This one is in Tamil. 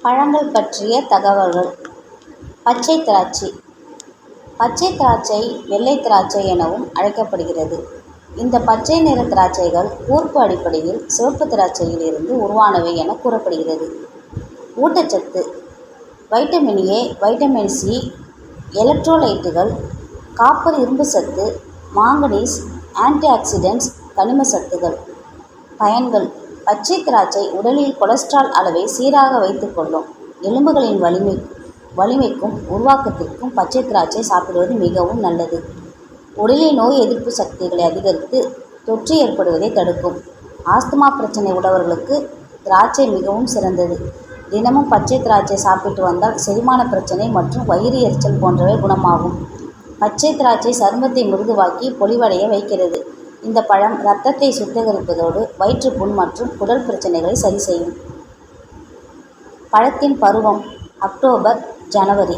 பழங்கள் பற்றிய தகவல்கள். பச்சை திராட்சை. பச்சை திராட்சை வெள்ளை திராட்சை எனவும் அழைக்கப்படுகிறது. இந்த பச்சை நிற திராட்சைகள் கூர்ப்பு அடிப்படையில் சிவப்பு திராட்சையில் இருந்து உருவானவை என கூறப்படுகிறது. ஊட்டச்சத்து: வைட்டமின் ஏ, வைட்டமின் சி, எலக்ட்ரோலைட்டுகள், காப்பர், இரும்பு சத்து, மாங்கனீஸ், ஆன்டி ஆக்சிடென்ட்ஸ், கனிம சத்துக்கள். பயன்கள்: பச்சை திராட்சை உடலில் கொலஸ்ட்ரால் அளவை சீராக வைத்துக் கொள்ளும். எலும்புகளின் வலிமைக்கும் உருவாக்கத்திற்கும் பச்சை திராட்சை சாப்பிடுவது மிகவும் நல்லது. உடலில் நோய் எதிர்ப்பு சக்திகளை அதிகரித்து தொற்று ஏற்படுவதை தடுக்கும். ஆஸ்துமா பிரச்சனை உள்ளவர்களுக்கு திராட்சை மிகவும் சிறந்தது. தினமும் பச்சை திராட்சை சாப்பிட்டு வந்தால் செரிமான பிரச்சனை மற்றும் வயிறு எரிச்சல் போன்றவை குணமாகும். பச்சை திராட்சை சருமத்தை மிருதுவாக்கி பொலிவடைய வைக்கிறது. இந்த பழம் இரத்தத்தை சுத்திகரிப்பதோடு வயிற்றுப்புண் மற்றும் குடல் பிரச்சனைகளை சரி செய்யும். பழத்தின் பருவம் அக்டோபர், ஜனவரி.